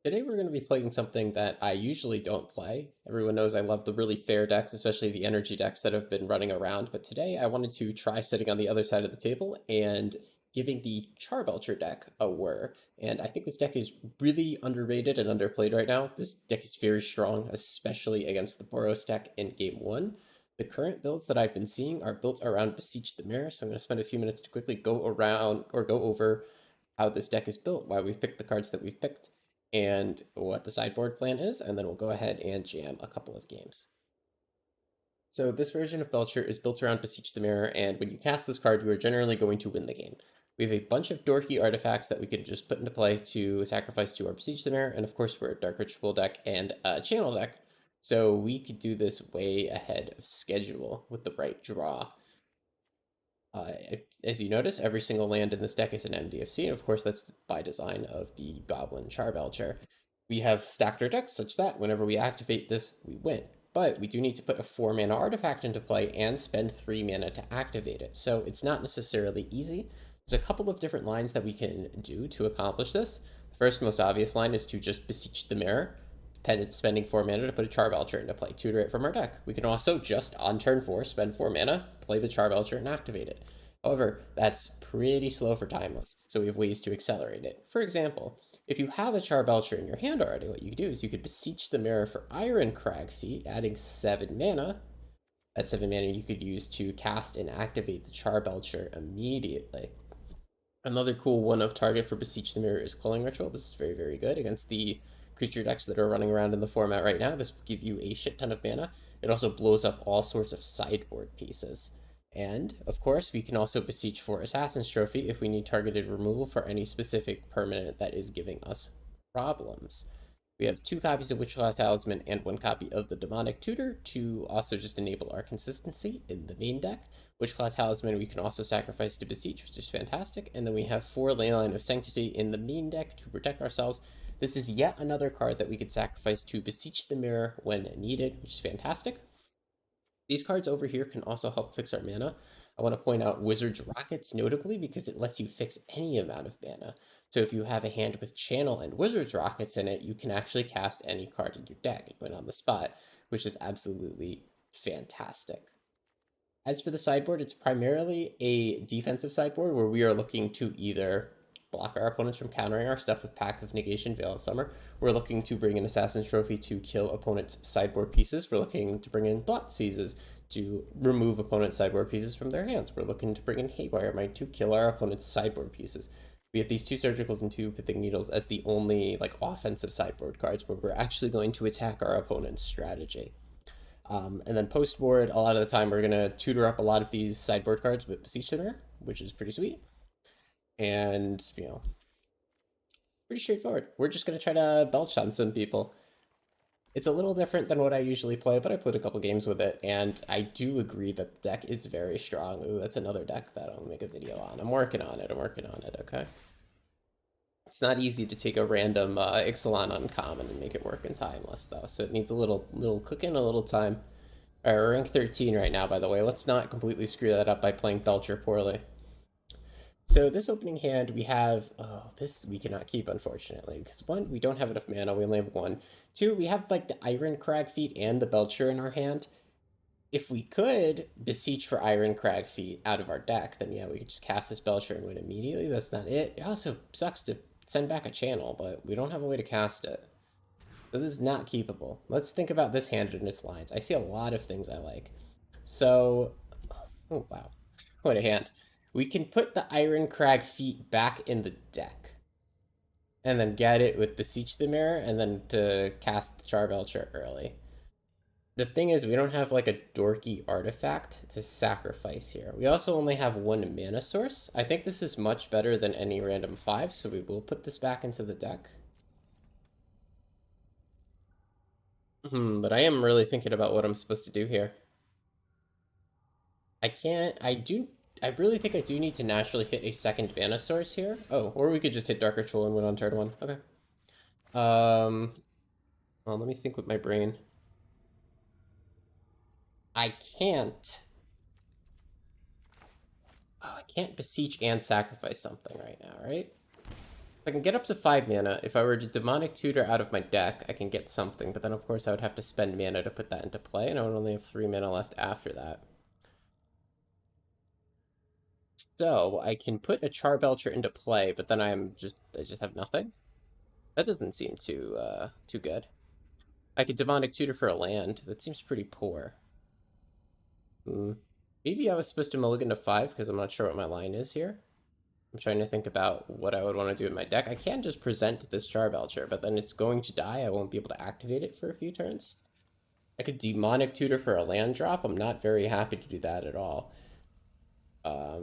Today we're going to be playing something that I usually don't play. Everyone knows I love the really fair decks, especially the energy decks that have been running around. But today I wanted to try sitting on the other side of the table and giving the Charbelcher deck a whir. And I think this deck is really underrated and underplayed right now. This deck is very strong, especially against the Boros deck in game one. The current builds that I've been seeing are built around Beseech the Mirror, so I'm going to spend a few minutes to quickly go around or go over how this deck is built, why we've picked the cards that we've picked, and what the sideboard plan is, and then we'll go ahead and jam a couple of games. So this version of Belcher is built around Beseech the Mirror, and when you cast this card, you are generally going to win the game. We have a bunch of dorky artifacts that we could just put into play to sacrifice to our Beseech the Mirror, and of course we're a Dark Ritual deck and a Channel deck, so we could do this way ahead of schedule with the right draw. As you notice, every single land in this deck is an MDFC, and of course that's by design of the Goblin Charbelcher. We have stacked our decks such that whenever we activate this, we win. But we do need to put a 4 mana artifact into play and spend 3 mana to activate it, so it's not necessarily easy. There's a couple of different lines that we can do to accomplish this. The first most obvious line is to just Beseech the Mirror, spending 4 mana to put a Charbelcher into play, tutor it from our deck. We can also just, on turn 4, spend 4 mana, play the Charbelcher, and activate it. However, that's pretty slow for Timeless, so we have ways to accelerate it. For example, if you have a Charbelcher in your hand already, what you could do is you could Beseech the Mirror for Iron Crag Feet, adding 7 mana. That 7 mana you could use to cast and activate the Charbelcher immediately. Another cool one of target for Beseech the Mirror is Culling Ritual. This is very, very good against the creature decks that are running around in the format right now. This will give you a shit ton of mana. It also blows up all sorts of sideboard pieces. And, of course, we can also Beseech for Assassin's Trophy if we need targeted removal for any specific permanent that is giving us problems. We have 2 copies of Witchclaw Talisman and 1 copy of the Demonic Tutor to also just enable our consistency in the main deck. Witchclaw Talisman we can also sacrifice to Beseech, which is fantastic. And then we have 4 Leyline of Sanctity in the main deck to protect ourselves. This is yet another card that we could sacrifice to Beseech the Mirror when needed, which is fantastic. These cards over here can also help fix our mana. I want to point out Wizard's Rockets notably because it lets you fix any amount of mana. So if you have a hand with Channel and Wizard's Rockets in it, you can actually cast any card in your deck and win on the spot, which is absolutely fantastic. As for the sideboard, it's primarily a defensive sideboard where we are looking to either block our opponents from countering our stuff with Pack of Negation, Veil of Summer. We're looking to bring in Assassin's Trophy to kill opponents' sideboard pieces. We're looking to bring in Thought Seizes to remove opponents' sideboard pieces from their hands. We're looking to bring in Haywire Might to kill our opponents' sideboard pieces. We have these 2 Surgicals and 2 Pithing Needles as the only offensive sideboard cards where we're actually going to attack our opponent's strategy. And then post-board, a lot of the time we're going to tutor up a lot of these sideboard cards with Beseech the Mirror, which is pretty sweet. And, pretty straightforward. We're just going to try to belch on some people. It's a little different than what I usually play, but I played a couple games with it, and I do agree that the deck is very strong. Ooh, that's another deck that I'll make a video on. I'm working on it, okay? It's not easy to take a random Ixalan uncommon and make it work in Timeless, though, so it needs a little cooking, a little time. Alright, we're rank 13 right now, by the way. Let's not completely screw that up by playing Belcher poorly. So this opening hand, we have, this we cannot keep, unfortunately, because 1, we don't have enough mana, we only have 1. 2, we have, the Iron Crag Feet and the Belcher in our hand. If we could Beseech for Iron Crag Feet out of our deck, then yeah, we could just cast this Belcher and win immediately. That's not it. It also sucks to send back a Channel, but we don't have a way to cast it. So this is not keepable. Let's think about this hand and its lines. I see a lot of things I like. So, oh wow, what a hand. We can put the Iron Crag Feet back in the deck. And then get it with Beseech the Mirror, and then to cast the Charbelcher early. The thing is, we don't have a dorky artifact to sacrifice here. We also only have 1 mana source. I think this is much better than any random 5, so we will put this back into the deck. But I am really thinking about what I'm supposed to do here. I really think I do need to naturally hit a second mana source here. Oh, or we could just hit Dark Ritual and win on turn 1. Okay. Well, let me think with my brain. I can't. Oh, I can't Beseech and sacrifice something right now, right? I can get up to 5 mana. If I were to Demonic Tutor out of my deck, I can get something, but then of course I would have to spend mana to put that into play, and I would only have 3 mana left after that. So I can put a Charbelcher into play, but then I just have nothing. That doesn't seem too good. I could Demonic Tutor for a land. That seems pretty poor. Hmm. Maybe I was supposed to mulligan to 5 because I'm not sure what my line is here. I'm trying to think about what I would want to do in my deck. I can just present this Charbelcher, but then it's going to die. I won't be able to activate it for a few turns. I could Demonic Tutor for a land drop. I'm not very happy to do that at all. I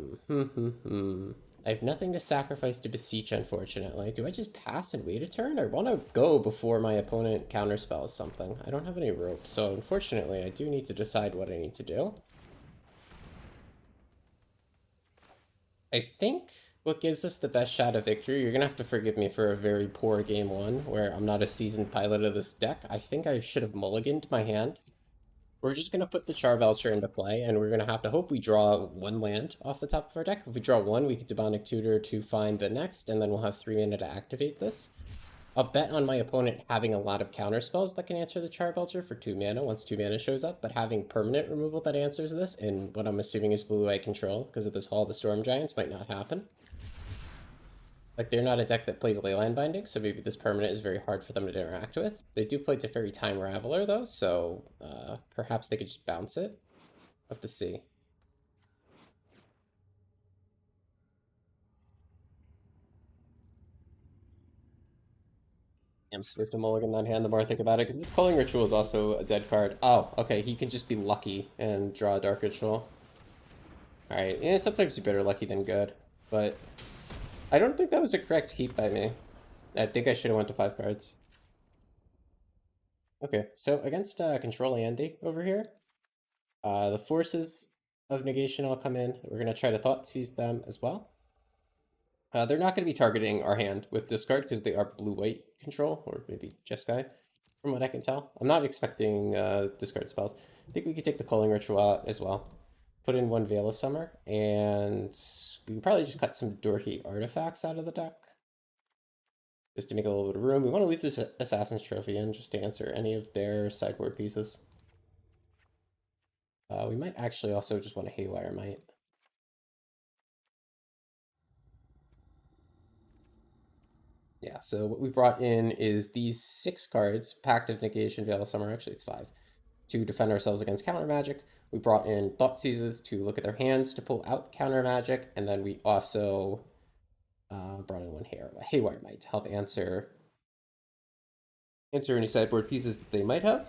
have nothing to sacrifice to Beseech, unfortunately. Do I just pass and wait a turn? I want to go before my opponent counterspells something. I don't have any rope, so unfortunately I do need to decide what I need to do. I think what gives us the best shot of victory, you're going to have to forgive me for a very poor game one, where I'm not a seasoned pilot of this deck. I think I should have mulliganed my hand. We're just going to put the Charbelcher into play, and we're going to have to hope we draw one land off the top of our deck. If we draw one, we could Demonic Tutor to find the next, and then we'll have 3 mana to activate this. I'll bet on my opponent having a lot of counter spells that can answer the Charbelcher for 2 mana once 2 mana shows up, but having permanent removal that answers this, and what I'm assuming is blue-white control, because of this Hall of the Storm Giants, might not happen. Like, they're not a deck that plays Leyline Binding, so maybe this permanent is very hard for them to interact with. They do play Teferi Time Raveler, though, so perhaps they could just bounce it. We'll have to see. I'm supposed to mulligan that hand the more I think about it, because this Culling Ritual is also a dead card. Oh, okay, he can just be lucky and draw a Dark Ritual. Alright, yeah, sometimes you're better lucky than good, but I don't think that was a correct heat by me. I think I should have went to 5 cards. Okay, so against Control Andy over here, the forces of negation all come in. We're going to try to Thought Seize them as well. They're not going to be targeting our hand with discard because they are blue-white control, or maybe Jeskai, from what I can tell. I'm not expecting discard spells. I think we could take the Culling Ritual out as well. Put in 1 Veil of Summer, and we could probably just cut some Dorky artifacts out of the deck. Just to make a little bit of room. We want to leave this Assassin's Trophy in just to answer any of their sideboard pieces. We might actually also just want to Haywire Might. Yeah, so what we brought in is these 6 cards, Pact of Negation, Veil of Summer, actually it's 5, to defend ourselves against counter magic. We brought in Thought Seizes to look at their hands to pull out counter magic, and then we also brought in 1 Haywire Might to help answer any sideboard pieces that they might have.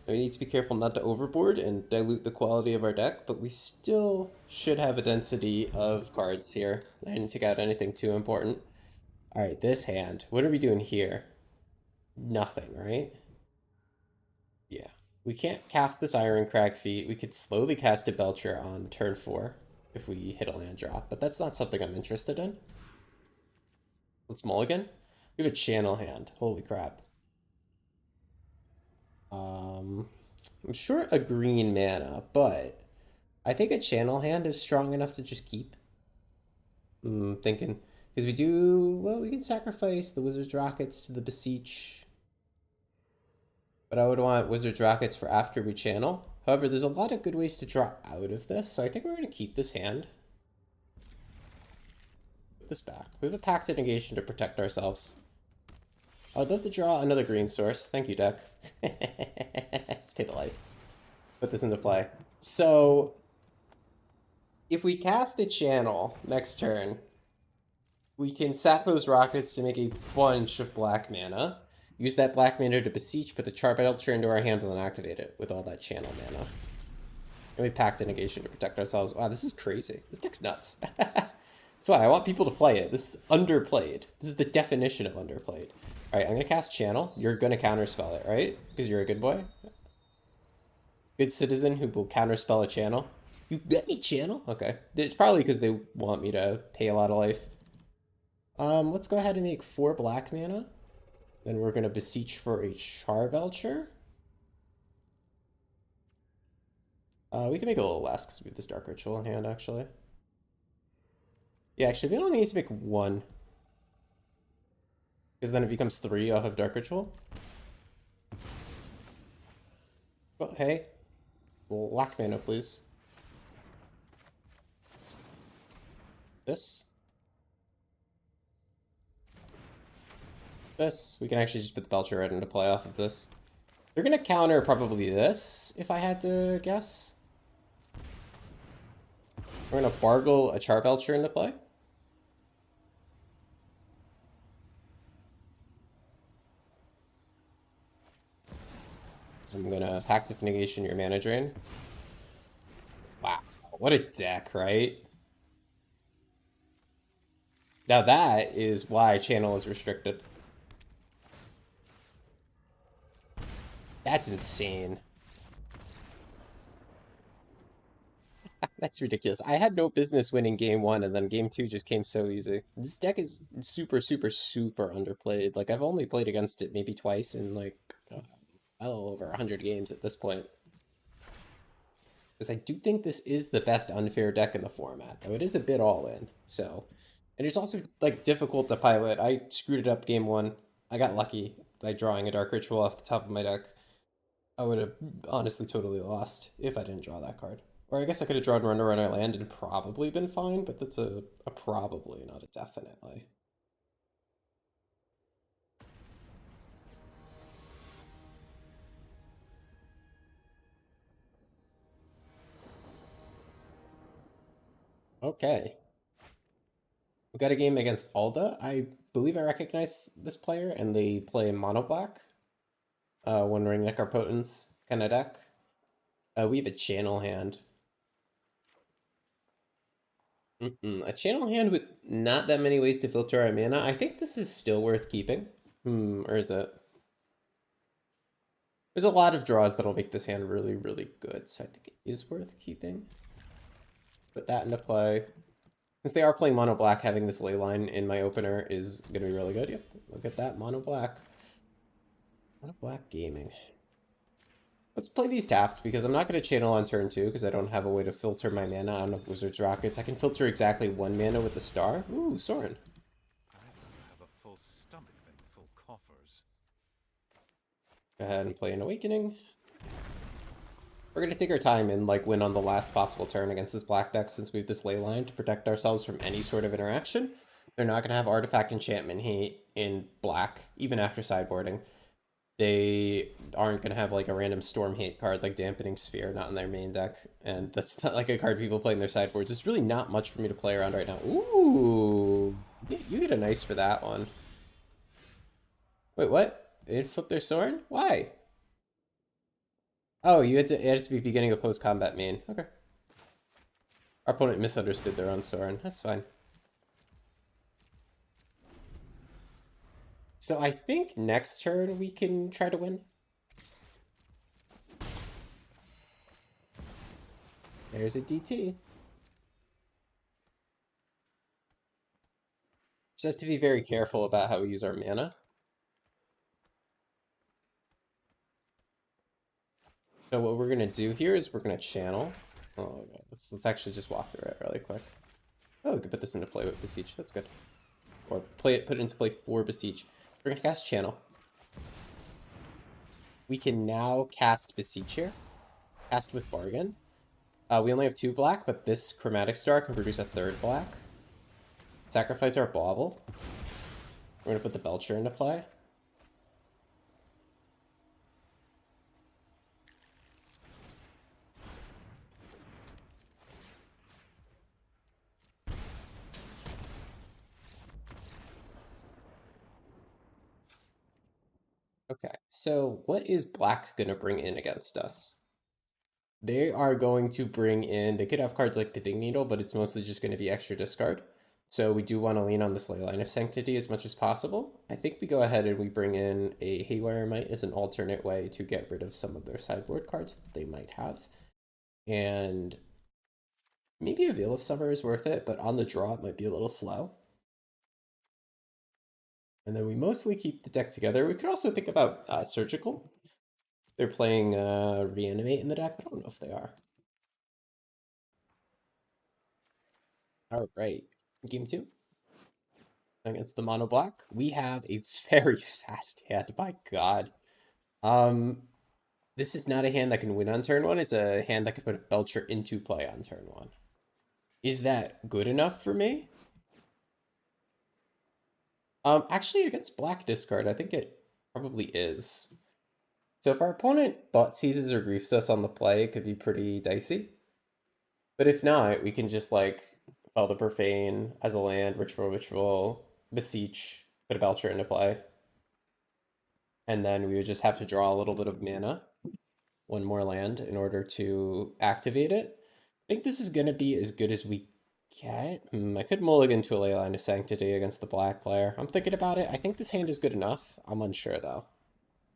We need to be careful not to overboard and dilute the quality of our deck, but we still should have a density of cards here. I didn't take out anything too important. Alright, this hand. What are we doing here? Nothing, right? Yeah. We can't cast this Iron Crag Feat. We could slowly cast a Belcher on turn 4 if we hit a land drop, but that's not something I'm interested in. Let's mulligan. We have a channel hand. Holy crap. I'm short a green mana, but I think a channel hand is strong enough to just keep. Thinking. Because we can sacrifice the Wizard's Rockets to the Beseech. But I would want Wizard's Rockets for after we channel. However, there's a lot of good ways to draw out of this, so I think we're going to keep this hand. Put this back. We have a Pact of Negation to protect ourselves. I'd love to draw another green source. Thank you, deck. Let's pay the life. Put this into play. So, if we cast a channel next turn, we can sack those rockets to make a bunch of black mana. Use that black mana to Beseech, put the Charbelcher into our hand, and then activate it with all that channel mana. And we Pact of Negation to protect ourselves. Wow, this is crazy. This deck's nuts. That's why I want people to play it. This is underplayed. This is the definition of underplayed. Alright, I'm going to cast Channel. You're going to counterspell it, right? Because you're a good boy. Good citizen who will counterspell a channel. You get me, Channel? Okay. It's probably because they want me to pay a lot of life. Let's go ahead and make 4 black mana. Then we're going to Beseech for a Charbelcher. We can make a little less because we have this Dark Ritual in hand, actually. Yeah, actually, we only need to make 1. Because then it becomes 3 off of Dark Ritual. Well, hey, black mana, please. This. This. We can actually just put the Belcher right into play off of this. They're going to counter probably this, if I had to guess. We're going to Bargle a Charbelcher into play. I'm going to Active Negation your mana drain. Wow, what a deck, right? Now that is why channel is restricted. That's insane. That's ridiculous. I had no business winning game 1, and then game 2 just came so easy. This deck is super, super, super underplayed. Like, I've only played against it maybe twice in, like, well over 100 games at this point. Because I do think this is the best unfair deck in the format, though it is a bit all-in, so... And it's also, like, difficult to pilot. I screwed it up game 1. I got lucky by drawing a Dark Ritual off the top of my deck. I would have honestly totally lost if I didn't draw that card. Or I guess I could have drawn Runner Land and probably been fine, but that's a probably, not a definitely. Okay. We got a game against Alda. I believe I recognize this player, and they play mono black. One Ring Necropotence kind of deck. We have a channel hand. A channel hand with not that many ways to filter our mana. I think this is still worth keeping. Or is it? There's a lot of draws that'll make this hand really, really good, so I think it is worth keeping. Put that into play. Since they are playing mono black, having this ley line in my opener is going to be really good. Yep, look at that, mono black. Mono black gaming. Let's play these tapped, because I'm not going to channel on turn 2, because I don't have a way to filter my mana out of Wizard's Rockets. I can filter exactly 1 mana with the star. Ooh, Sorin. Have a full stomach than full coffers. Go ahead and play an Awakening. We're going to take our time and like win on the last possible turn against this black deck since we have this ley line to protect ourselves from any sort of interaction. They're not going to have Artifact Enchantment Hate in black, even after sideboarding. They aren't going to have like a random Storm Hate card like Dampening Sphere, not in their main deck. And that's not like a card people play in their sideboards. It's really not much for me to play around right now. Ooh, you get a nice for that one. Wait, what? They didn't flip their Sorin? Why? Oh, it had to be beginning of post-combat main. Okay. Our opponent misunderstood their own Sorin. That's fine. So I think next turn we can try to win. There's a DT. Just have to be very careful about how we use our mana. So what we're gonna do here is we're gonna channel. Oh, okay. Let's actually just walk through it really quick. Oh, we could put this into play with Beseech. That's good. Or put it into play for Beseech. We're gonna cast Channel. We can now cast Beseech here. Cast with Bargain. We only have 2 black, but this Chromatic Star can produce a 3rd black. Sacrifice our Bauble. We're gonna put the Belcher into play. Okay, so what is black gonna bring in against us? They are going to bring in, they could have cards like Pithing Needle, but it's mostly just going to be extra discard. So we do want to lean on this Leyline of Sanctity as much as possible. I think we go ahead and we bring in a Haywire Might as an alternate way to get rid of some of their sideboard cards that they might have. And maybe a Veil of Summer is worth it, but on the draw it might be a little slow. And then we mostly keep the deck together. We could also think about Surgical. They're playing Reanimate in the deck. I don't know if they are. All right, game 2. against the mono black. We have a very fast hand, by God. This is not a hand that can win on turn 1. It's a hand that can put a Belcher into play on turn 1. Is that good enough for me? Actually, against black discard, I think it probably is. So if our opponent thought seizes or griefs us on the play, it could be pretty dicey. But if not, we can just like Fell the Profane as a land, Ritual, Beseech, put a Belcher into play. And then we would just have to draw a little bit of mana, one more land, in order to activate it. I think this is going to be as good as we get. I could mulligan to a Leyline of Sanctity against the black player. I'm thinking about it. I think this hand is good enough. I'm unsure, though.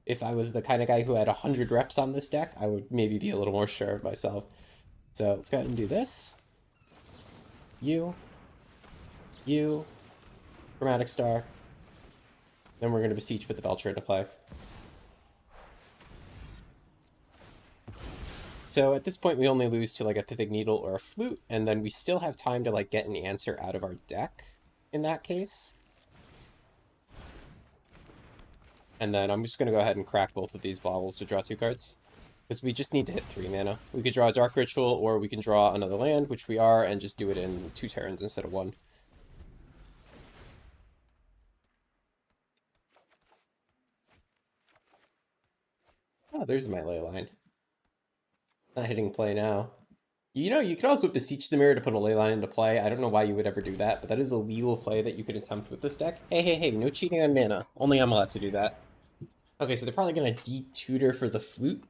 If I was the kind of guy who had 100 reps on this deck, I would maybe be a little more sure of myself. So let's go ahead and do this. You. Chromatic Star. Then we're going to Beseech with the Belcher into play. So at this point, we only lose to like a Mythic Needle or a Flute, and then we still have time to like get an answer out of our deck in that case. And then I'm just going to go ahead and crack both of these baubles to draw 2 cards. Because we just need to hit 3 mana. We could draw a Dark Ritual, or we can draw another land, which we are, and just do it in 2 turns instead of 1. Oh, there's my Leyline. Not hitting play now. You know, you could also Beseech the Mirror to put a Leyline into play. I don't know why you would ever do that, but that is a legal play that you could attempt with this deck. Hey, no cheating on mana. Only I'm allowed to do that. Okay, so they're probably going to de-tutor for the Flute.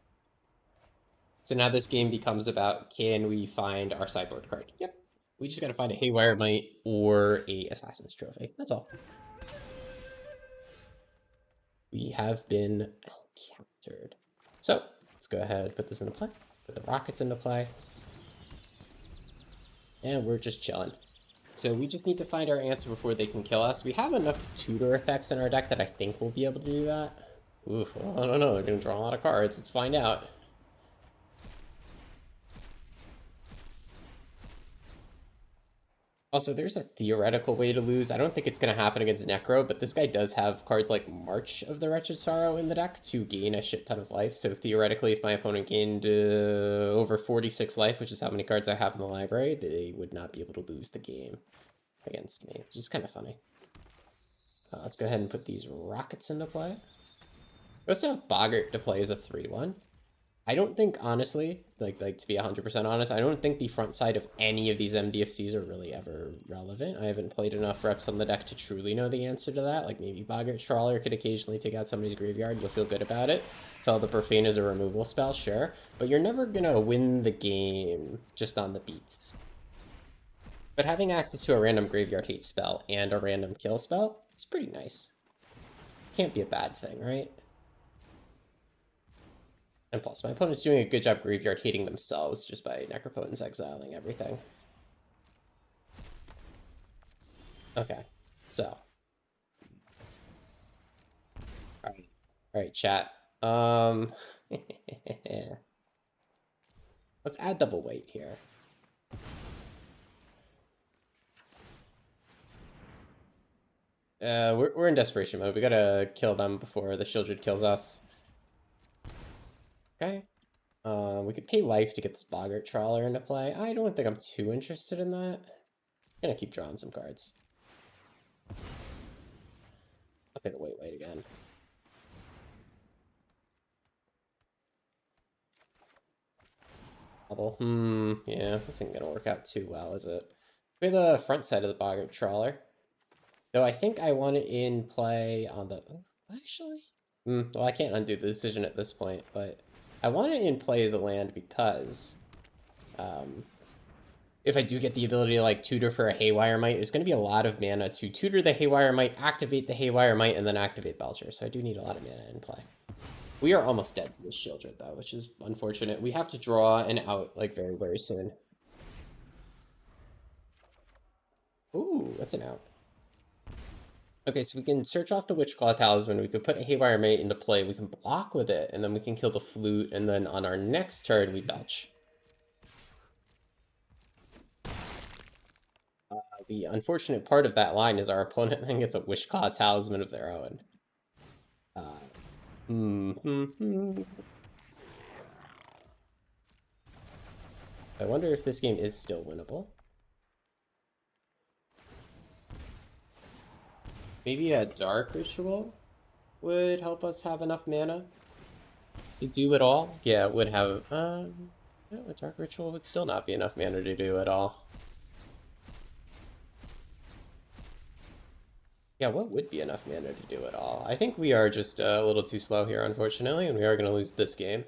So now this game becomes about, can we find our sideboard card? Yep. We just got to find a Haywire Might or a Assassin's Trophy. That's all. We have been countered. So let's go ahead, put this into play. Put the rockets into play. And we're just chilling. So we just need to find our answer before they can kill us. We have enough tutor effects in our deck that I think we'll be able to do that. Oof, well, I don't know. They're going to draw a lot of cards. Let's find out. Also, there's a theoretical way to lose. I don't think it's going to happen against Necro, but this guy does have cards like March of the Wretched Sorrow in the deck to gain a shit ton of life. So theoretically, if my opponent gained over 46 life, which is how many cards I have in the library, they would not be able to lose the game against me, which is kind of funny. Let's go ahead and put these rockets into play. We also have Boggart to play as a 3-1. I don't think, honestly, like to be 100% honest, I don't think the front side of any of these MDFCs are really ever relevant. I haven't played enough reps on the deck to truly know the answer to that. Like maybe Boggart Trawler could occasionally take out somebody's graveyard. You'll feel good about it. Fell the Profane is a removal spell, sure. But you're never going to win the game just on the beats. But having access to a random graveyard hate spell and a random kill spell is pretty nice. Can't be a bad thing, right? And plus, my opponent's doing a good job graveyard hating themselves just by Necropotence exiling everything. Okay, so. Alright, chat. Let's add double weight here. We're in desperation mode. We gotta kill them before the Shieldred kills us. Okay. We could pay life to get this Boggart Trawler into play. I don't think I'm too interested in that. I'm gonna keep drawing some cards. Okay, wait again. Bubble. Yeah, this isn't gonna work out too well, is it? Play the front side of the Boggart Trawler. Though I think I want it in play on the... Actually? Well, I can't undo the decision at this point, but... I want it in play as a land because if I do get the ability to like tutor for a Haywire Might, it's going to be a lot of mana to tutor the Haywire Might, activate the Haywire Might, and then activate Belcher. So I do need a lot of mana in play. We are almost dead to this Shieldred though, which is unfortunate. We have to draw an out like very, very soon. Ooh, that's an out. Okay, so we can search off the Witchclaw Talisman, we could put a Haywire Mate into play, we can block with it, and then we can kill the Flute, and then on our next turn, we belch. The unfortunate part of that line is our opponent then gets a Wishclaw Talisman of their own. I wonder if this game is still winnable. Maybe a Dark Ritual would help us have enough mana to do it all. Yeah, it would have... no, a Dark Ritual would still not be enough mana to do it all. Yeah, what would be enough mana to do it all? I think we are just a little too slow here, unfortunately, and we are going to lose this game.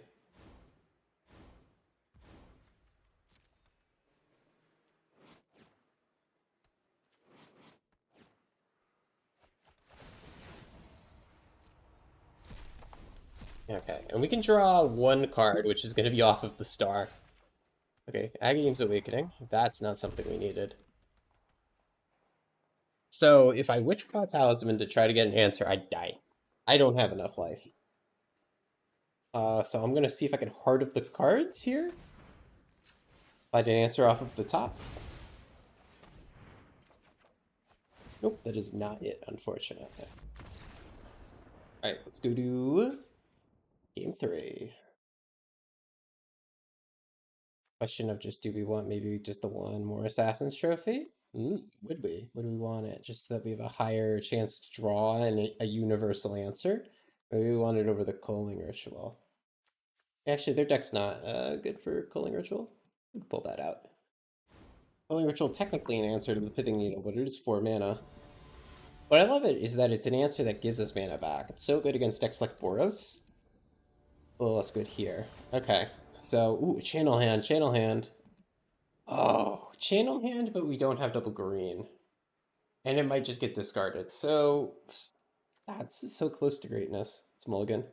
Okay, and we can draw one card, which is going to be off of the star. Okay, Agame's Awakening. That's not something we needed. So if I Witchclaw Talisman to try to get an answer, I die. I don't have enough life. So I'm going to see if I can Heart of the Cards here. Find an answer off of the top. Nope, that is not it, unfortunately. Alright, let's go to Game 3. Question of just, do we want maybe just the one more Assassin's Trophy? Would we? Would we want it? Just so that we have a higher chance to draw and a universal answer? Maybe we want it over the Culling Ritual. Actually, their deck's not good for Culling Ritual. We can pull that out. Culling Ritual, technically an answer to the Pithing Needle, but it is 4 mana. What I love it is that it's an answer that gives us mana back. It's so good against decks like Boros. A little less good here. Okay, so, ooh, Channel Hand, Channel Hand. Oh, Channel Hand, but we don't have double green. And it might just get discarded. So, that's so close to greatness. It's mulligan.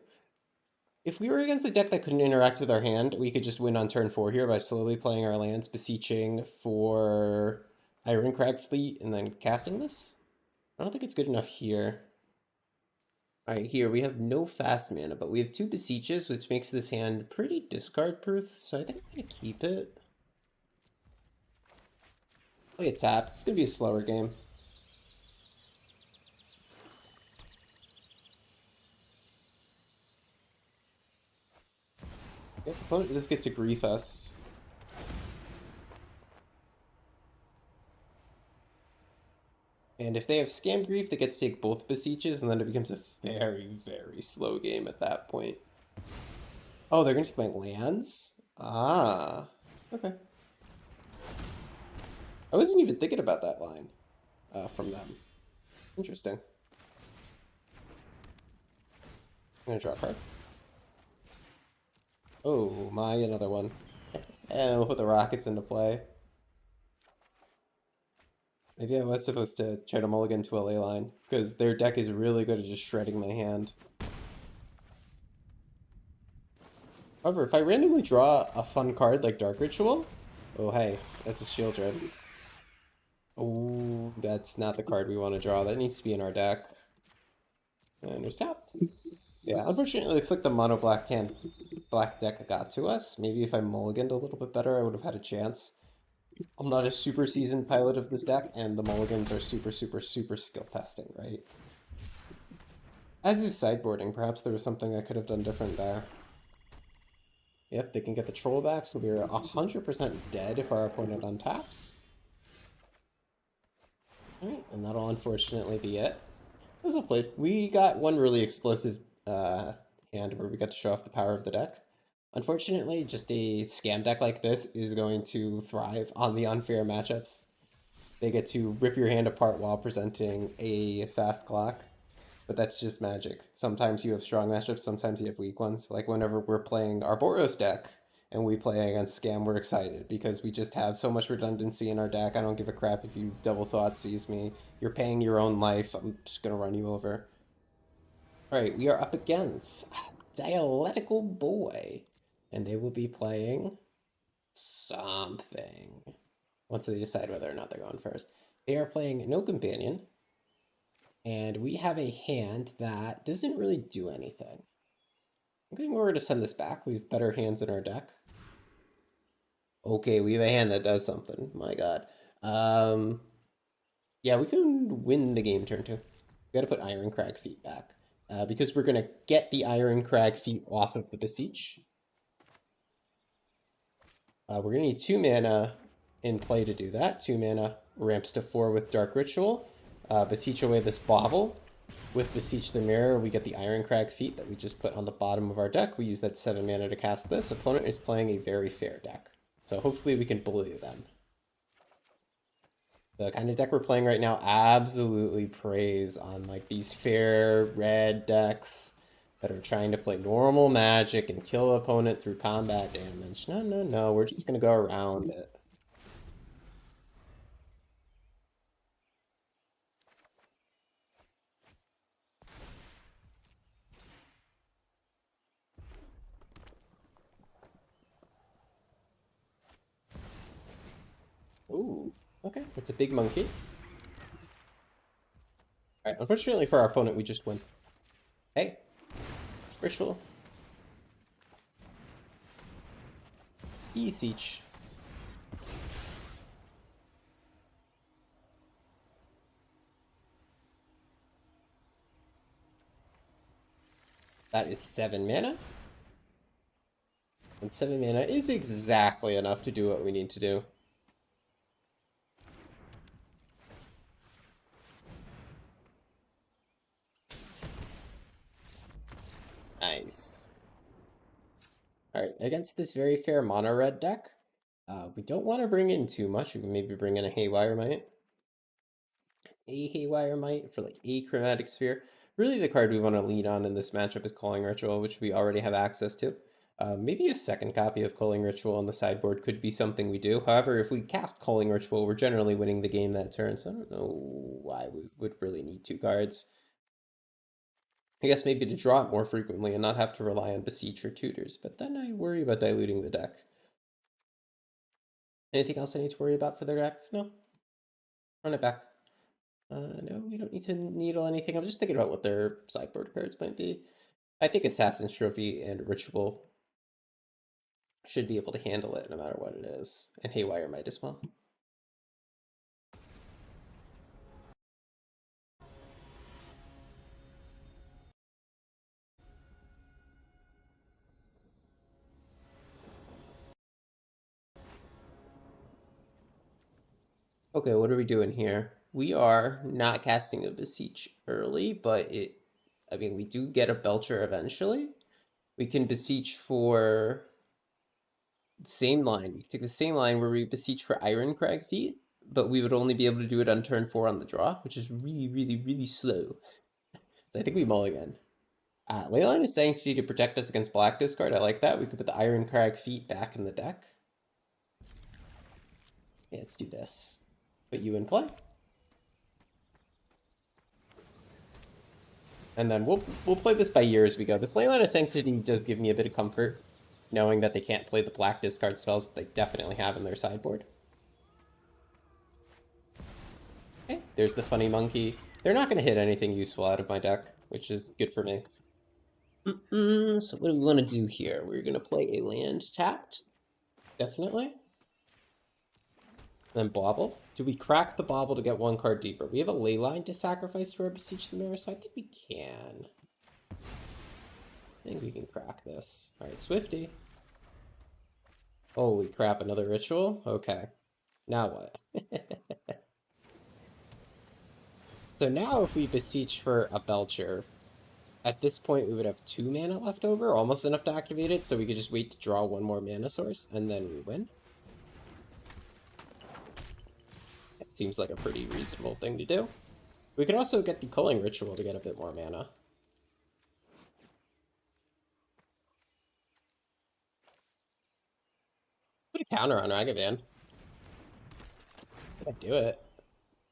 If we were against a deck that couldn't interact with our hand, we could just win on turn 4 here by slowly playing our lands, beseeching for Ironcrag Fleet, and then casting this. I don't think it's good enough here. Alright, here we have no fast mana, but we have 2 beseeches, which makes this hand pretty discard proof, so I think I'm going to keep it. Play it tapped. It's going to be a slower game. Yep, opponent does get to grief us. And if they have Scam Grief, they get to take both beseeches, and then it becomes a very, very slow game at that point. Oh, they're going to take my lands? Ah, okay. I wasn't even thinking about that line from them. Interesting. I'm going to draw a card. Oh, my, another one. And we'll put the rockets into play. Maybe I was supposed to try to mulligan to a ley line, because their deck is really good at just shredding my hand. However, if I randomly draw a fun card like Dark Ritual, oh hey, that's a shield red. Oh, that's not the card we want to draw. That needs to be in our deck. And there's tapped. Yeah, unfortunately, it looks like the mono black deck got to us. Maybe if I mulliganed a little bit better, I would have had a chance. I'm not a super seasoned pilot of this deck, and the mulligans are super, super, super skill testing, right? As is sideboarding. Perhaps there was something I could have done different there. Yep, they can get the troll back, so we're 100% dead if our opponent untaps. Alright, and that'll unfortunately be it. As well played. We got one really explosive hand where we got to show off the power of the deck. Unfortunately, just a scam deck like this is going to thrive on the unfair matchups. They get to rip your hand apart while presenting a fast clock. But that's just magic. Sometimes you have strong matchups, sometimes you have weak ones. Like whenever we're playing our Boros deck and we play against Scam, we're excited because we just have so much redundancy in our deck. I don't give a crap if you double thought seize me. You're paying your own life. I'm just going to run you over. Alright, we are up against Dialectical Boy. And they will be playing something. Once they decide whether or not they're going first. They are playing No Companion. And we have a hand that doesn't really do anything. I think we're going to send this back. We have better hands in our deck. Okay, we have a hand that does something. My god. Yeah, we can win the game turn 2. We gotta put Iron Crag feet back. Because we're gonna get the Iron Crag feet off of the Beseech. We're gonna need 2 mana in play to do that. 2 mana ramps to 4 with Dark Ritual. Beseech away this Bauble. With Beseech the Mirror, we get the Iron Crag feat that we just put on the bottom of our deck. We use that 7 mana to cast this. Opponent is playing a very fair deck. So hopefully we can bully them. The kind of deck we're playing right now absolutely preys on like these fair red decks that are trying to play normal Magic and kill opponent through combat damage. No, no, no. We're just going to go around it. Ooh, okay. That's a big monkey. All right, unfortunately for our opponent, we just win. Hey, Ritual. Beseech. That is 7 mana. And 7 mana is exactly enough to do what we need to do. Nice. Alright, against this very fair mono red deck, we don't want to bring in too much. We can maybe bring in a Haywire Might. A Haywire Might for like a Chromatic Sphere. Really the card we want to lead on in this matchup is Calling Ritual, which we already have access to. Maybe a second copy of Calling Ritual on the sideboard could be something we do. However, if we cast Calling Ritual, we're generally winning the game that turn, so I don't know why we would really need 2 cards. I guess maybe to draw it more frequently and not have to rely on Beseech or Tutors, but then I worry about diluting the deck. Anything else I need to worry about for their deck? No. Run it back. No, we don't need to needle anything. I'm just thinking about what their sideboard cards might be. I think Assassin's Trophy and Ritual should be able to handle it no matter what it is. And Haywire might as well. Okay, what are we doing here? We are not casting a Beseech early, but I mean, we do get a Belcher eventually. We can Beseech for same line. We take the same line where we Beseech for Iron Crag feat, but we would only be able to do it on turn 4 on the draw, which is really, really, really slow. So I think we mulligan. Leyline of Sanctity to protect us against black discard. I like that. We could put the Iron Crag feat back in the deck. Yeah, let's do this. Put you in play. And then we'll play this by ear as we go. This Leyline of Sanctity does give me a bit of comfort, knowing that they can't play the black discard spells that they definitely have in their sideboard. Okay, there's the funny monkey. They're not going to hit anything useful out of my deck, which is good for me. So what do we want to do here? We're going to play a land tapped. Definitely. Then Bauble. Do we crack the Bauble to get 1 card deeper? We have a Leyline to sacrifice for a Beseech the Mirror, so I think we can. I think we can crack this. Alright, Swifty. Holy crap, another ritual? Okay. Now what? So now if we Beseech for a Belcher, at this point we would have 2 mana left over, almost enough to activate it, so we could just wait to draw 1 more mana source, and then we win. It seems like a pretty reasonable thing to do. We could also get the Culling Ritual to get a bit more mana. Put a counter on Ragavan. Yeah, do it.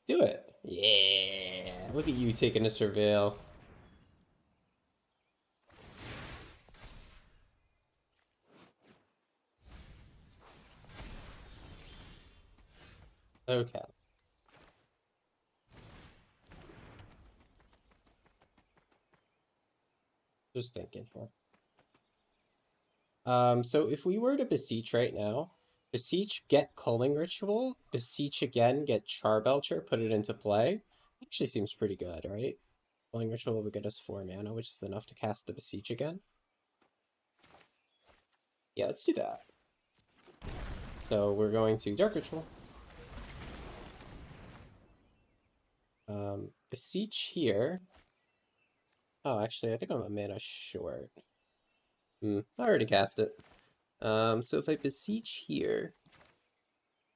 Do it. Yeah. Look at you taking a Surveil. Okay. Just thinking here. So if we were to Beseech right now, Beseech, get Culling Ritual. Beseech again, get Charbelcher, put it into play. Actually seems pretty good, right? Culling Ritual would get us 4 mana, which is enough to cast the Beseech again. Yeah, let's do that. So we're going to Dark Ritual. Beseech here. Oh, actually, I think I'm a mana short. I already cast it. So if I Beseech here,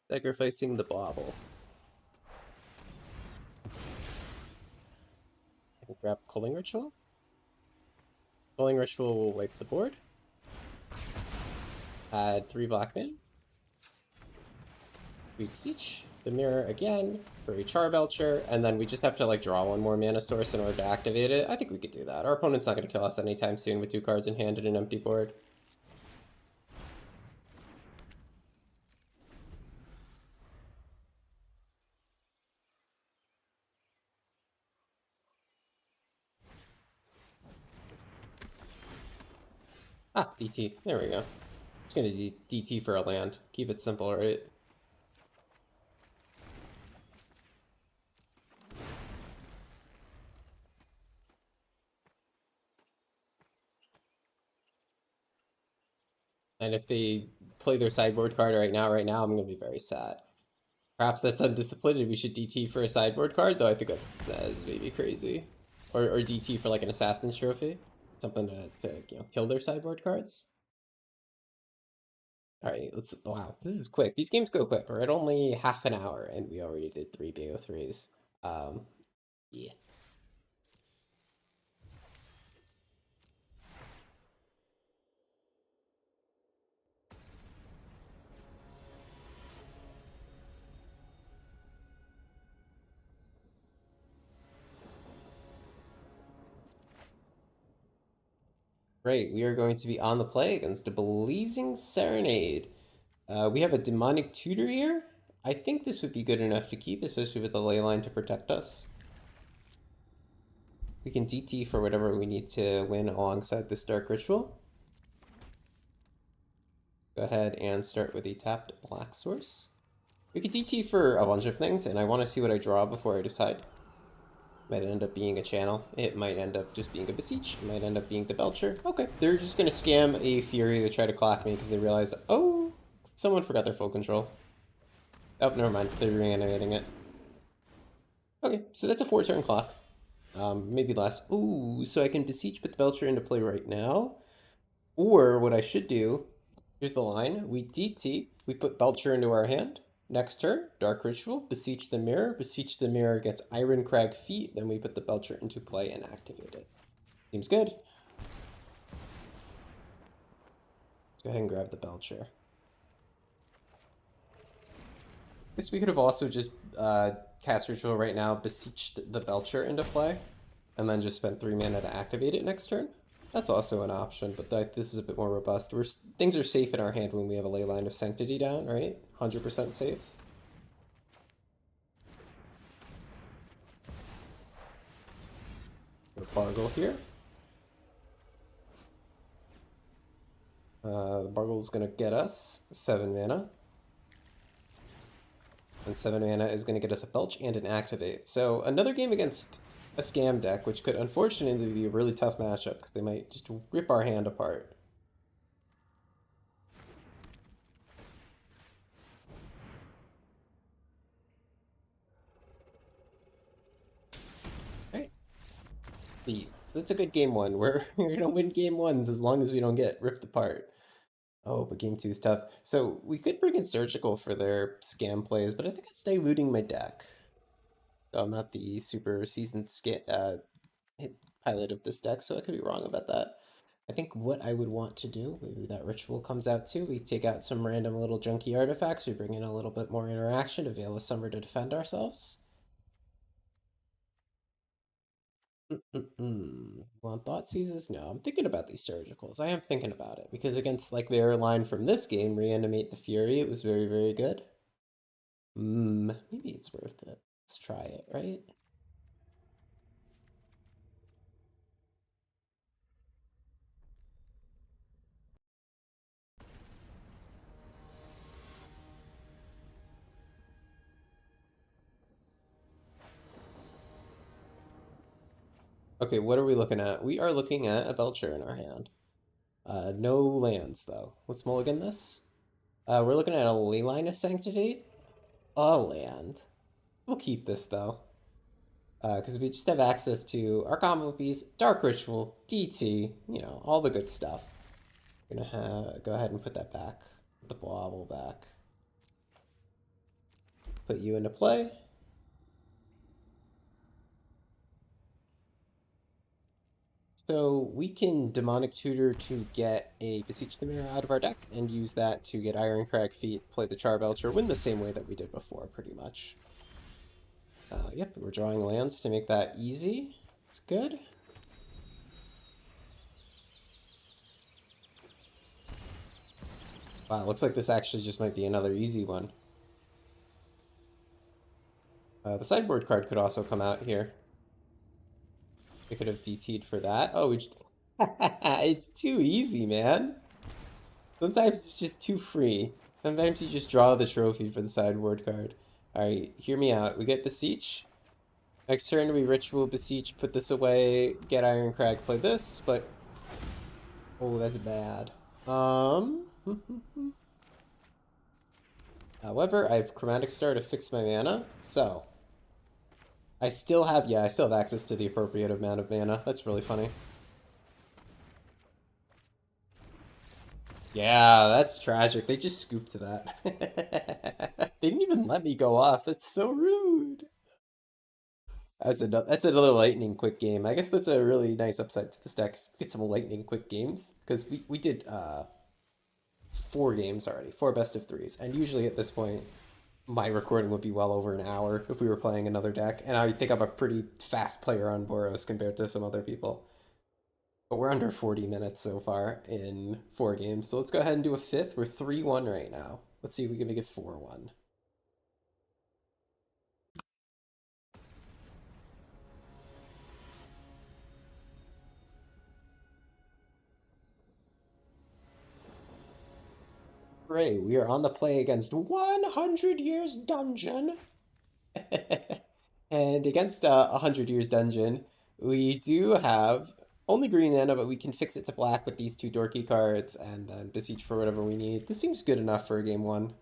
sacrificing the Bauble, I can grab Culling Ritual. Culling Ritual will wipe the board. Add 3 black men. 3 Beseech. The Mirror again for a Charbelcher, and then we just have to like draw 1 more mana source in order to activate it. I think we could do that. Our opponent's not going to kill us anytime soon with 2 cards in hand and an empty board. Ah, DT. There we go. Just gonna DT for a land. Keep it simple, right? And if they play their sideboard card right now, I'm gonna be very sad. Perhaps that's undisciplined and we should DT for a sideboard card, though I think that's maybe crazy. Or DT for like an Assassin's Trophy. Something to kill their sideboard cards. Alright, wow, this is quick. These games go quick. We're at only half an hour and we already did 3 Bo3s. Yeah. Great, we are going to be on the play against a Blazing Serenade. We have a Demonic Tutor here. I think this would be good enough to keep, especially with the ley line to protect us. We can DT for whatever we need to win alongside this Dark Ritual. Go ahead and start with a tapped black source. We could DT for a bunch of things, and I want to see what I draw before I decide. Might end up being a channel. It might end up just being a Beseech. It might end up being the Belcher. Okay, they're just going to scam a Fury to try to clock me because they realize, that, oh, someone forgot their full control. Oh, never mind. They're reanimating it. Okay, so that's a 4-turn clock. Maybe less. Ooh, so I can Beseech put the Belcher into play right now. Or what I should do, here's the line. We DT, we put Belcher into our hand. Next turn, Dark Ritual, Beseech the Mirror. Beseech the Mirror gets Ironcrag Feet. Then we put the Belcher into play and activate it. Seems good. Let's go ahead and grab the Belcher. Guess we could have also just cast Ritual right now, Beseeched the Belcher into play, and then just spent 3 mana to activate it next turn. That's also an option, but this is a bit more robust. Things are safe in our hand when we have a Leyline of Sanctity down, right? 100% safe. Bargle here. The Bargle's gonna get us 7 mana. And 7 mana is going to get us a Belch and an Activate. So another game against a Scam deck, which could unfortunately be a really tough matchup because they might just rip our hand apart. Alright. So that's a good game 1. We're going to win game 1s as long as we don't get ripped apart. Oh, but game 2 is tough. So we could bring in Surgical for their Scam plays, but I think I'd stay looting my deck. I'm not the super seasoned pilot of this deck, so I could be wrong about that. I think what I would want to do, maybe that ritual comes out too, we take out some random little junky artifacts, we bring in a little bit more interaction to Veil of Summer to defend ourselves. Want Thought Seizes? No, I'm thinking about these surgicals. I am thinking about it, because against like their line from this game, Reanimate the Fury, it was very, very good. Maybe it's worth it. Let's try it, right? Okay, what are we looking at? We are looking at a belcher in our hand. No lands, though. Let's mulligan this. We're looking at a Leyline of Sanctity. A land. We'll keep this, though. Because we just have access to our combo piece, Dark Ritual, DT, you know, all the good stuff. We're gonna go ahead and put that back. Put the bauble back. Put you into play. So we can Demonic Tutor to get a Beseech the Mirror out of our deck and use that to get Ironcrag Feet, play the Charbelcher, win the same way that we did before, pretty much. Yep, we're drawing lands to make that easy. It's good. Wow, looks like this actually just might be another easy one. The sideboard card could also come out here. We could have DT'd for that. Oh, it's too easy, man. Sometimes it's just too free. Sometimes you just draw the trophy for the sideboard card. Alright, hear me out. We get Beseech. Next turn we Ritual Beseech, put this away, get Ironcrag, play this, but... Oh, that's bad. However, I have Chromatic Star to fix my mana, so... I still have access to the appropriate amount of mana. That's really funny. Yeah, that's tragic. They just scooped that. They didn't even let me go off. That's so rude. That's another lightning quick game. I guess that's a really nice upside to this deck. Get some lightning quick games because we did 4 games already, 4 best of 3s, and usually at this point my recording would be well over an hour if we were playing another deck, and I think I'm a pretty fast player on Boros compared to some other people. But we're under 40 minutes so far in 4 games, so let's go ahead and do a fifth. We're 3-1 right now. Let's see if we can make it 4-1. Great, we are on the play against 100 Years Dungeon. And against 100 Years Dungeon, we do have only green mana, but we can fix it to black with these 2 dorky cards and then Beseech for whatever we need. This seems good enough for a game 1.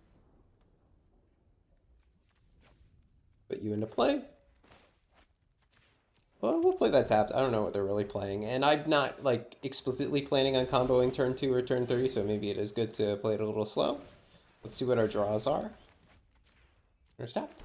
Put you into play. Well, we'll play that tapped. I don't know what they're really playing. And I'm not, like, explicitly planning on comboing turn 2 or turn 3, so maybe it is good to play it a little slow. Let's see what our draws are. There's tapped.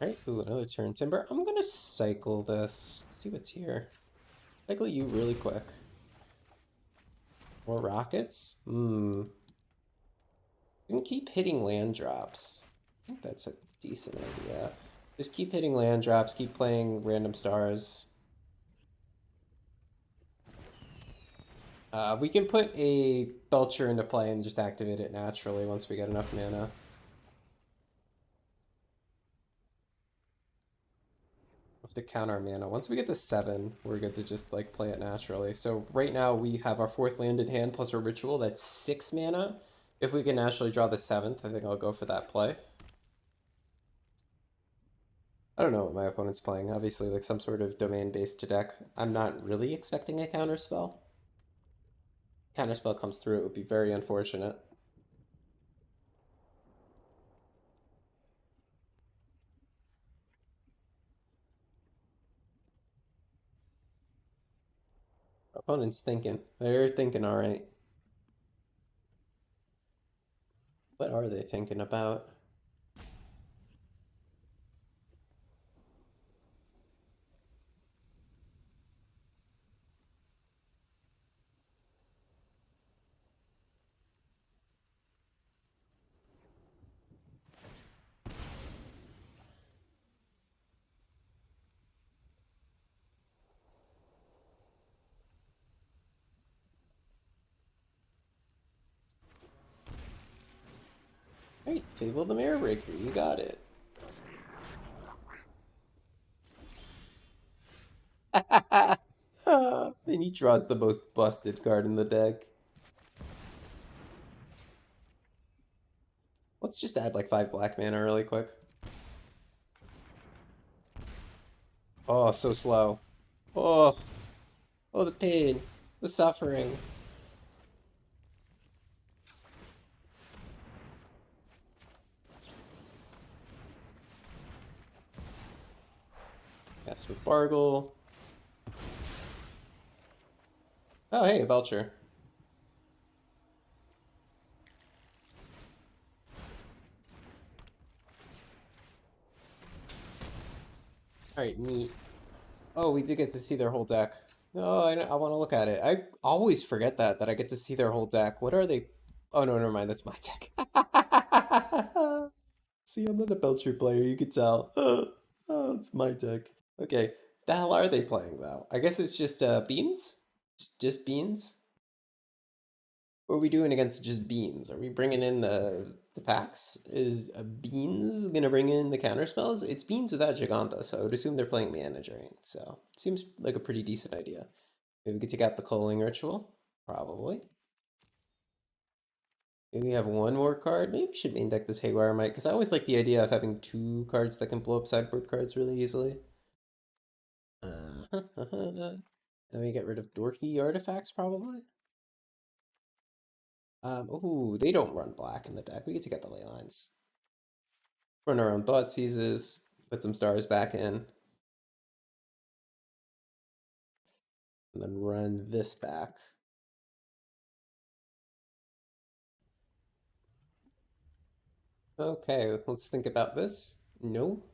Alright, ooh, another turn timber. I'm gonna cycle this. Let's see what's here. Cycle you really quick. More rockets? We can keep hitting land drops. I think that's a decent idea. Just keep hitting land drops, keep playing random stars. We can put a Belcher into play and just activate it naturally once we get enough mana. Have to count our mana. Once we get to 7, we're good to just like play it naturally. So right now we have our 4th land in hand plus a ritual. That's 6 mana. If we can naturally draw the 7th, I think I'll go for that play. I don't know what my opponent's playing. Obviously, like some sort of domain-based deck. I'm not really expecting a counterspell. Counterspell comes through, it would be very unfortunate. Opponent's thinking. They're thinking all right. What are they thinking about? Alright, Fable the Mirror Breaker, you got it. And he draws the most busted card in the deck. Let's just add like 5 black mana really quick. Oh, so slow. Oh, oh, the pain, the suffering. Yes, with Bargle. Oh, hey, a belcher. Alright, neat. Oh, we did get to see their whole deck. Oh, I want to look at it. I always forget that I get to see their whole deck. What are they? Oh, no, never mind. That's my deck. See, I'm not a belcher player. You could tell. Oh, it's my deck. Okay. The hell are they playing, though? I guess it's just beans? Just beans? What are we doing against just beans? Are we bringing in the packs? Is beans gonna bring in the counter spells? It's beans without Giganta, so I would assume they're playing mana drain. So seems like a pretty decent idea. Maybe we could take out the culling ritual. Probably. Maybe we have one more card. Maybe we should main deck this Haywire Mite, because I always like the idea of having 2 cards that can blow up sideboard cards really easily. Then we get rid of dorky artifacts, probably. Ooh, they don't run black in the deck. We can take out the ley lines. Run our own thought seizes. Put some stars back in. And then run this back. Okay, let's think about this. No.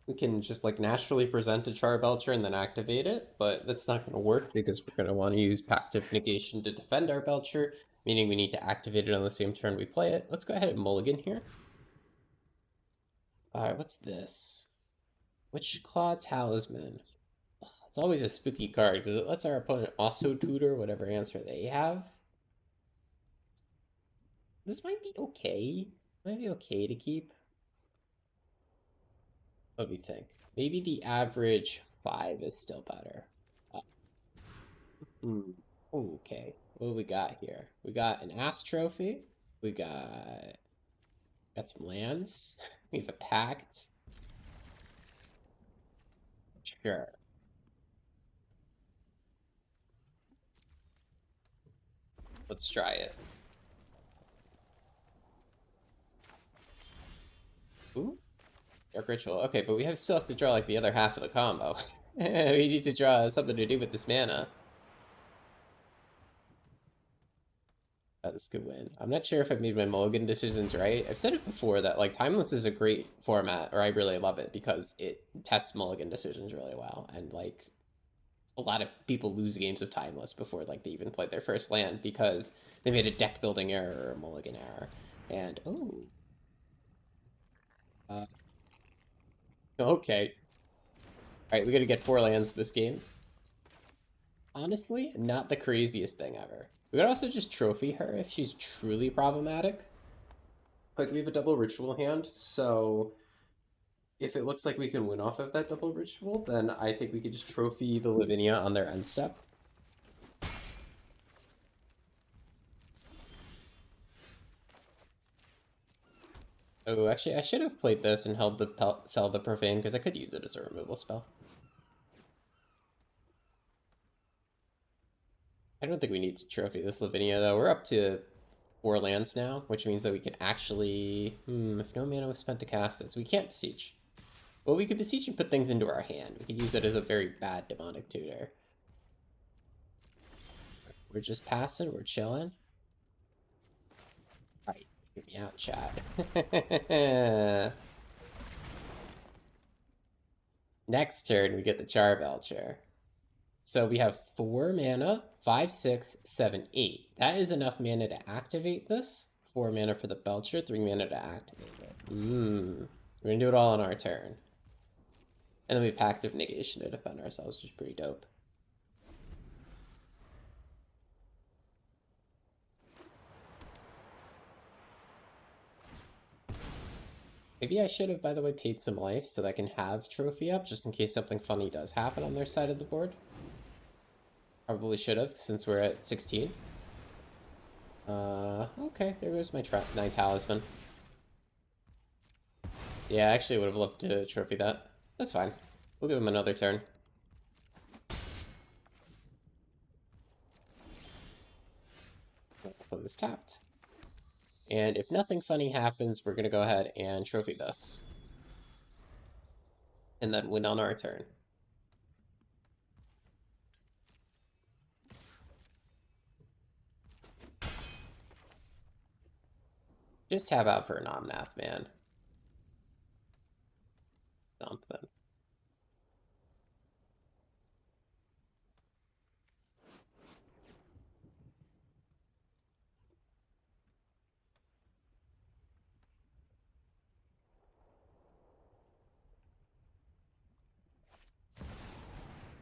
We can just like naturally present a Charbelcher and then activate it, but that's not going to work because we're going to want to use Pact Negation to defend our Belcher, meaning we need to activate it on the same turn we play it. Let's go ahead and mulligan here. Alright, what's this? Witchclaw Talisman. It's always a spooky card because it lets our opponent also tutor whatever answer they have. This might be okay. Might be okay to keep. What do we think? Maybe the average 5 is still better. Okay. What do we got here? We got an ass trophy. We got some lands. We have a pact. Sure. Let's try it. Ooh. Dark Ritual. Okay, but we still have to draw like the other half of the combo. We need to draw something to do with this mana. Oh, this could win. I'm not sure if I've made my mulligan decisions right. I've said it before that like Timeless is a great format, or I really love it because it tests mulligan decisions really well. And like a lot of people lose games of Timeless before like they even played their first land because they made a deck building error or a mulligan error. And oh, okay. All right, we got to get 4 lands this game. Honestly, not the craziest thing ever. We could also just trophy her if she's truly problematic. Like, we have a double ritual hand, so if it looks like we can win off of that double ritual, then I think we could just trophy the Lavinia on their end step. Oh, actually, I should have played this and held the Fell the Profane, because I could use it as a removal spell. I don't think we need to trophy this Lavinia, though. We're up to 4 lands now, which means that we can actually... if no mana was spent to cast this, we can't beseech. Well, we could beseech and put things into our hand. We could use it as a very bad demonic tutor. We're just passing, we're chilling. Alright, get me out, Chad. Next turn, we get the Charbelcher. So we have 4 mana, 5, 6, 7, 8. That is enough mana to activate this. 4 mana for the Belcher, 3 mana to activate it. We're gonna do it all on our turn. And then we Pact of Negation to defend ourselves, which is pretty dope. Maybe I should have, by the way, paid some life so that I can have trophy up, just in case something funny does happen on their side of the board. Probably should have, since we're at 16. Okay, there goes my 9 talisman. Yeah, I actually would have loved to trophy that. That's fine. We'll give him another turn. Put this tapped. And if nothing funny happens, we're going to go ahead and trophy this. And then win on our turn. Just tap out for an Omnath, man. Something.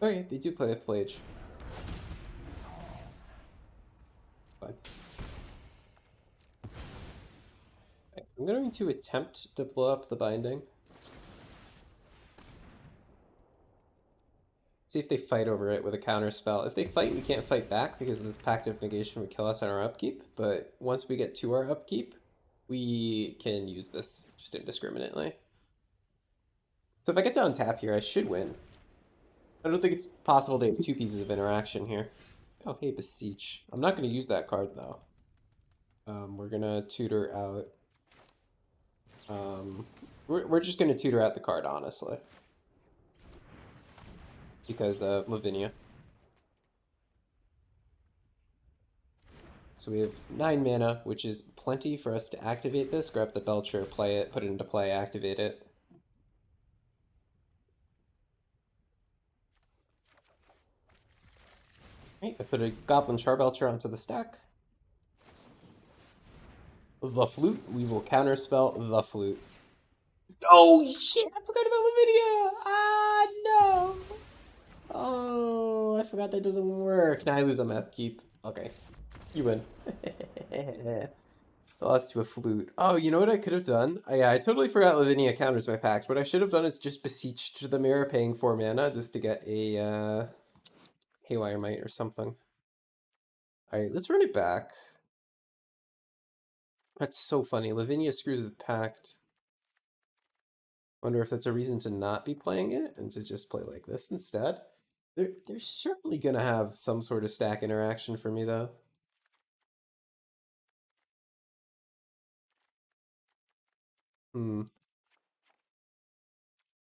Okay, they do play a Plage. Fine. Okay, I'm going to attempt to blow up the binding. See if they fight over it with a counter spell. If they fight, we can't fight back because this Pact of Negation would kill us on our upkeep. But once we get to our upkeep, we can use this just indiscriminately. So if I get to untap here, I should win. I don't think it's possible to have two pieces of interaction here. Oh, hey, Beseech. I'm not going to use that card, though. We're going to tutor out... we're just going to tutor out the card, honestly. Because of Lavinia. So we have 9 mana, which is plenty for us to activate this. Grab the Belcher, play it, put it into play, activate it. Right, I put a Goblin Charbelcher onto the stack. The Flute, we will counterspell the Flute. Oh shit, I forgot about Lavinia! Ah, no! Oh, I forgot that doesn't work. Now I lose on my upkeep. Okay, you win. Lost to a Flute. Oh, you know what I could have done? Yeah, I totally forgot Lavinia counters my pact. What I should have done is just beseeched the mirror, paying 4 mana just to get a Haywire Might or something. Alright, let's run it back. That's so funny. Lavinia screws with pact. Wonder if that's a reason to not be playing it and to just play like this instead. They're certainly gonna have some sort of stack interaction for me though.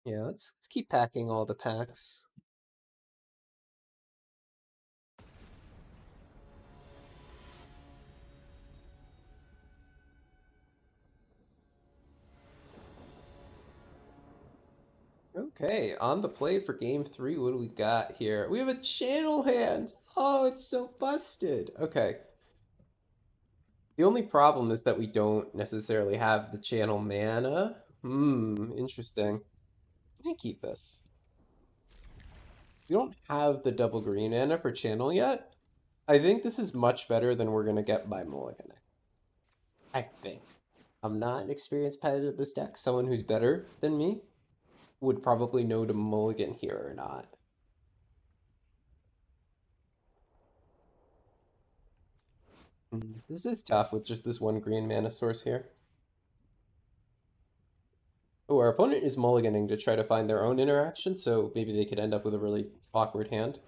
Yeah, let's keep packing all the packs. Okay, on the play for game 3, what do we got here? We have a channel hand! Oh, it's so busted! Okay. The only problem is that we don't necessarily have the channel mana. Interesting. I'm gonna keep this. We don't have the double green mana for channel yet. I think this is much better than we're gonna get by mulliganing. I think. I'm not an experienced pilot of this deck. Someone who's better than me would probably know to mulligan here or not. This is tough with just this one green mana source here. Oh, our opponent is mulliganing to try to find their own interaction, so maybe they could end up with a really awkward hand.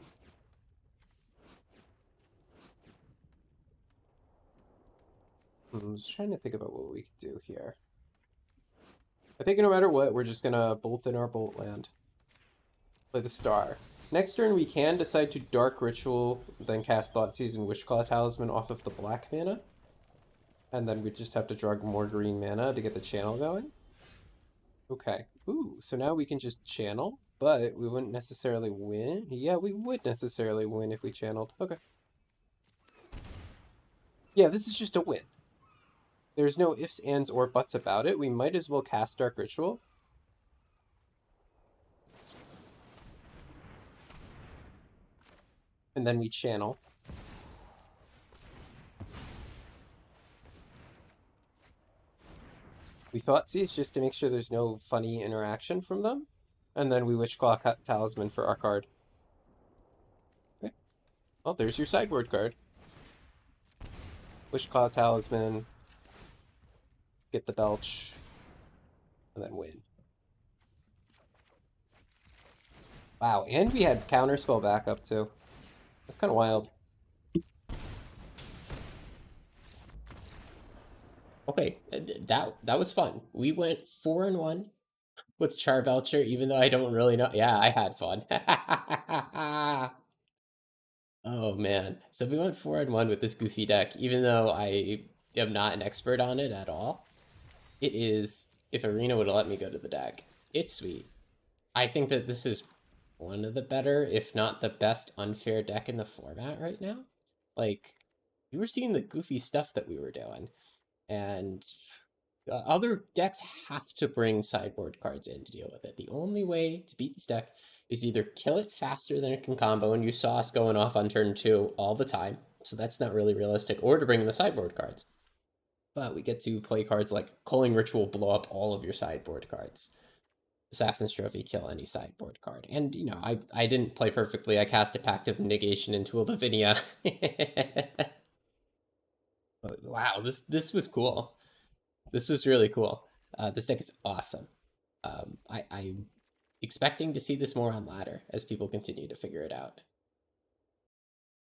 I'm just trying to think about what we could do here. I think no matter what, we're just gonna bolt in our bolt land. Play the star. Next turn, we can decide to Dark Ritual, then cast Thoughtseize and Witchclaw Talisman off of the black mana. And then we just have to drug more green mana to get the channel going. Okay. Ooh, so now we can just channel, but we wouldn't necessarily win. Yeah, we would necessarily win if we channeled. Okay. Yeah, this is just a win. There's no ifs, ands, or buts about it. We might as well cast Dark Ritual. And then we channel. We Thoughtseize just to make sure there's no funny interaction from them. And then we Witchclaw Talisman for our card. Okay. Oh, there's your sideboard card. Wishclaw Talisman, get the belch, and then win. Wow, and we had counterspell backup too. That's kind of wild. Okay, that was fun. We went 4-1 with Charbelcher, even though I don't really know. Yeah, I had fun. Oh man. So we went 4-1 with this goofy deck, even though I am not an expert on it at all. It is, if Arena would have let me go to the deck, it's sweet. I think that this is one of the better, if not the best, unfair deck in the format right now. Like, you were seeing the goofy stuff that we were doing, and other decks have to bring sideboard cards in to deal with it. The only way to beat this deck is either kill it faster than it can combo, and you saw us going off on turn 2 all the time, so that's not really realistic, or to bring in the sideboard cards. But we get to play cards like Culling Ritual, blow up all of your sideboard cards. Assassin's Trophy, kill any sideboard card. And, you know, I didn't play perfectly. I cast a Pact of Negation into a Lavinia. But wow, this was cool. This was really cool. This deck is awesome. I'm expecting to see this more on ladder as people continue to figure it out.